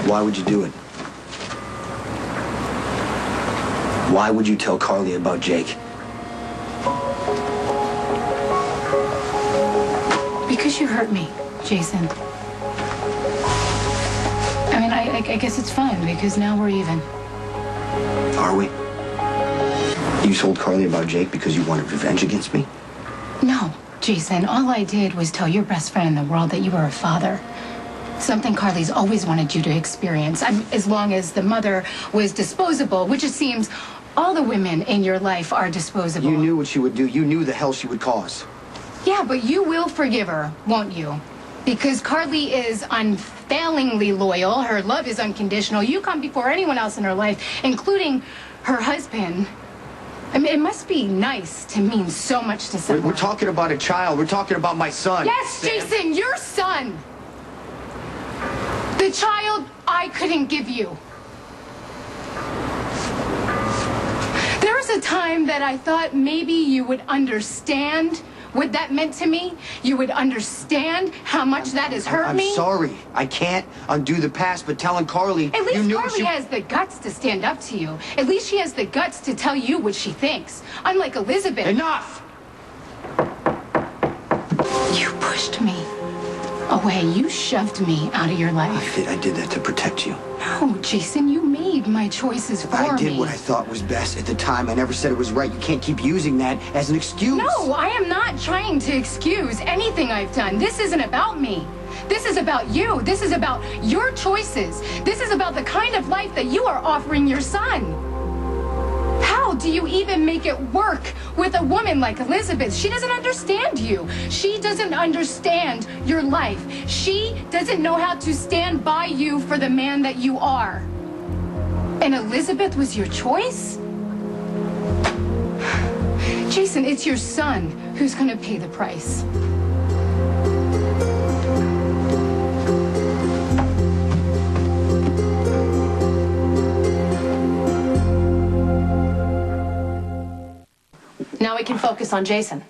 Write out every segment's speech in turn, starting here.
Why would you do it? Why would you tell Carly about Jake? Because you hurt me, Jason. I mean, I guess it's fine, because now we're even. Are we? You told Carly about Jake because you wanted revenge against me? No, Jason. All I did was tell your best friend in the world that you were a father. Something Carly's always wanted you to experience. As long as the mother was disposable, which it seems all the women in your life are disposable. You knew what she would do. You knew the hell she would cause. Yeah, but you will forgive her, won't you? Because Carly is unfailingly loyal. Her love is unconditional. You come before anyone else in her life, including her husband. I mean, it must be nice to mean so much to someone. We're talking about a child. We're talking about my son. Yes, Sam. Jason, your son. The child I couldn't give you. There was a time that I thought maybe you would understand what that meant to me. You would understand how much that has hurt me. I'm sorry. I can't undo the past, but telling Carly... At least Carly has the guts to stand up to you. At least she has the guts to tell you what she thinks. Unlike Elizabeth. Enough! You pushed me away. You shoved me out of your life. I did that to protect you. No, Jason, you made my choices for me. I did what I thought was best at the time. I never said it was right. You can't keep using that as an excuse. No, I am not trying to excuse anything I've done. This isn't about me. This is about you. This is about your choices. This is about the kind of life that you are offering your son. How do you even make it work with a woman like Elizabeth? She doesn't understand you. She doesn't understand your life. She doesn't know how to stand by you for the man that you are. And Elizabeth was your choice? Jason, it's your son who's going to pay the price. Now we can focus on Jason.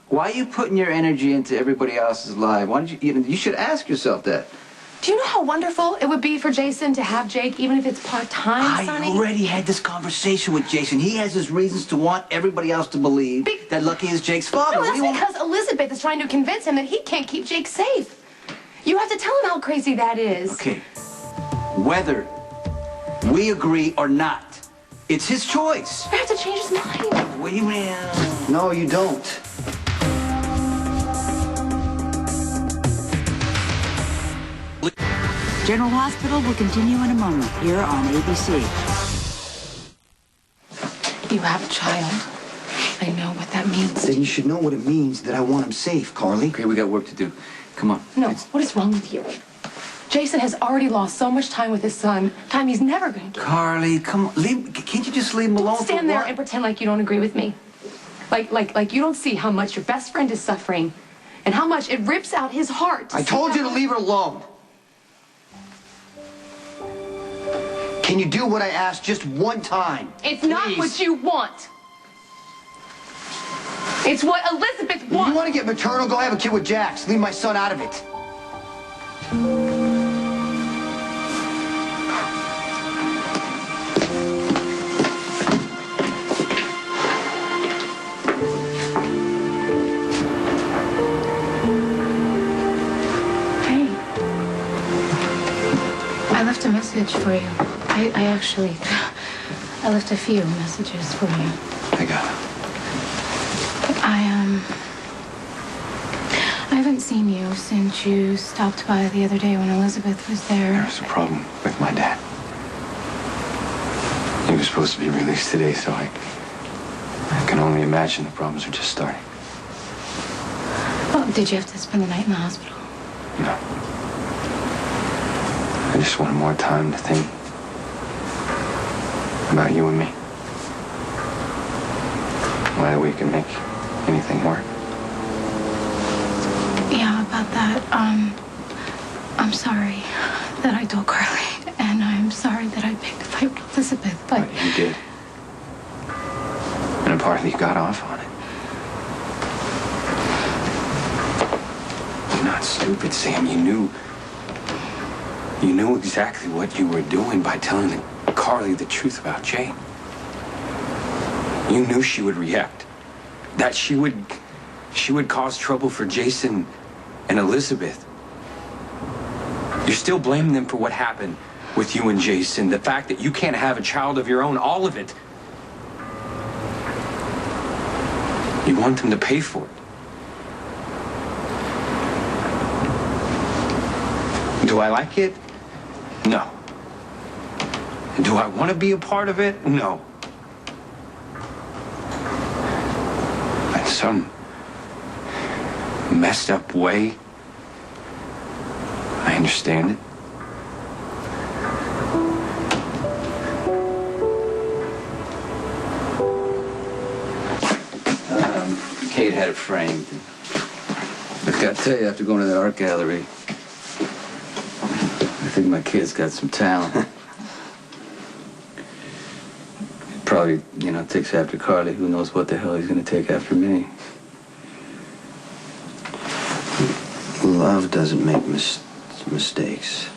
Why are you putting your energy into everybody else's life? Why don't you should ask yourself that. Do you know how wonderful it would be for Jason to have Jake, even if it's part-time, Sonny? I already had this conversation with Jason. He has his reasons to want everybody else to believe that Lucky is Jake's father. No, that's because Elizabeth is trying to convince him that he can't keep Jake safe. You have to tell him how crazy that is. Okay. Whether we agree or not, it's his choice. I have to change his mind. Wait a minute. No, you don't. General Hospital will continue in a moment here on ABC. You have a child. I know what that means. Then you should know what it means that I want him safe, Carly. Okay, we got work to do. Come on. No, what is wrong with you? Jason has already lost so much time with his son. Time he's never going to get. Carly, come on. Can't you just leave him alone? Don't stand there and pretend like you don't agree with me. Like you don't see how much your best friend is suffering and how much it rips out his heart. I told you to leave her alone. Can you do what I asked just one time? It's not what you want. It's what Elizabeth wants. You want to get maternal? Go have a kid with Jax. Leave my son out of it. Hey. I left a message for you. I left a few messages for you. I got it. I haven't seen you since you stopped by the other day when Elizabeth was there. There was a problem with my dad. He was supposed to be released today, so I can only imagine the problems are just starting. Oh, did you have to spend the night in the hospital? No. I just wanted more time to think about you and me. Whether we can make anything work. Yeah, about that. I'm sorry that I told Carly, and I'm sorry that I picked a fight with Elizabeth, but... But you did. And partly you got off on it. You're not stupid, Sam. You knew. You knew exactly what you were doing by telling Carly the truth about Jake. You knew she would react. That she would cause trouble for Jason and Elizabeth. You're still blaming them for what happened with you and Jason. The fact that you can't have a child of your own, all of it. You want them to pay for it. Do I like it? No. Do I want to be a part of it? No. In some messed up way, I understand it. Kate had it framed. I gotta tell you, after going to that art gallery, I think my kid's got some talent. Probably, takes after Carly. Who knows what the hell he's gonna take after me. Love doesn't make mistakes.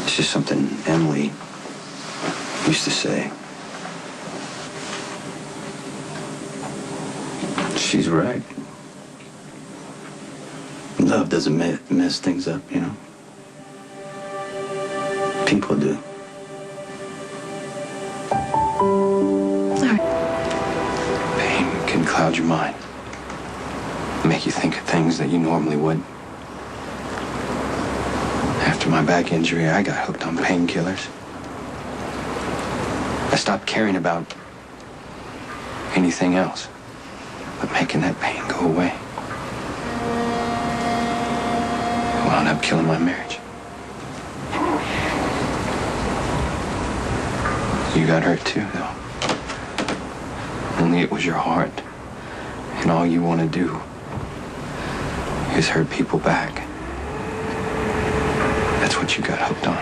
It's just something Emily used to say. She's right. Love doesn't mess things up, People do. Pain can cloud your mind. Make you think of things that you normally wouldn't. After my back injury, I got hooked on painkillers. I stopped caring about anything else but making that pain go away. I wound up killing my marriage. You got hurt too, though. Only it was your heart. And all you want to do is hurt people back. That's what you got hooked on.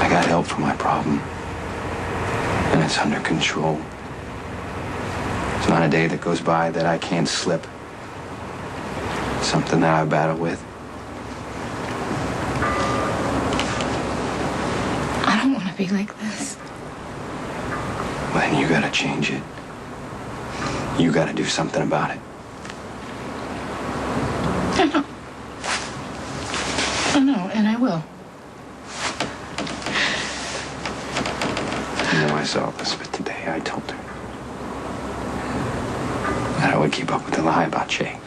I got help for my problem. And it's under control. There's not a day that goes by that I can't slip. Something that I battle with. I don't want to be like this. Well, then you gotta change it. You gotta do something about it. I know, and I will. I saw Elizabeth today. I told her that I would keep up with the lie about Jake.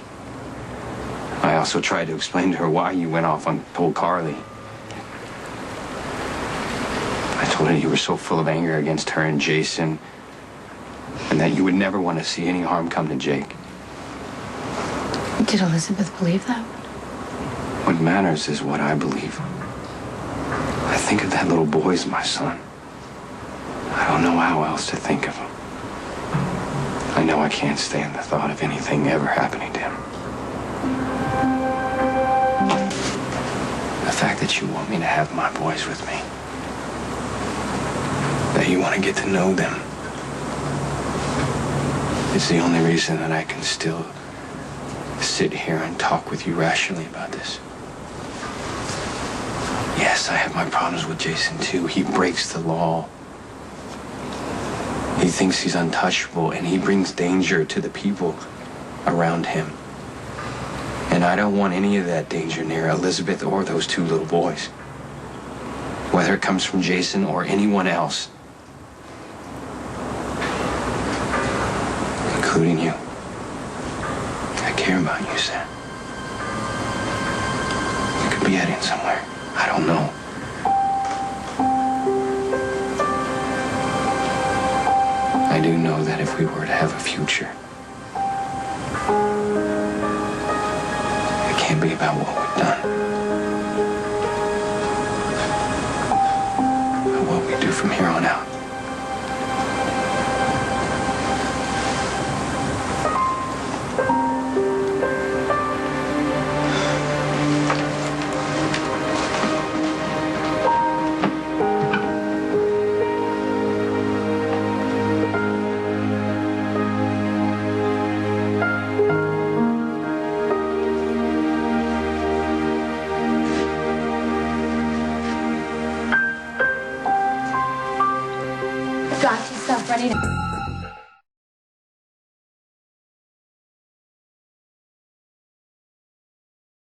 I also tried to explain to her why you went off and told Carly. I told her you were so full of anger against her and Jason, and that you would never want to see any harm come to Jake. Did Elizabeth believe that? What matters is what I believe. I think of that little boy as my son. I don't know how else to think of him. I know I can't stand the thought of anything ever happening to him. The fact that you want me to have my boys with me, that you want to get to know them, is the only reason that I can still sit here and talk with you rationally about this. Yes, I have my problems with Jason too. He breaks the law. He thinks he's untouchable, and he brings danger to the people around him. And I don't want any of that danger near Elizabeth or those two little boys. Whether it comes from Jason or anyone else. Including you. I care about you, Sam. You could be heading somewhere. I don't know. I do know that if we were to have a future, it can't be about what we've done, but what we do from here on out. got yourself ready to...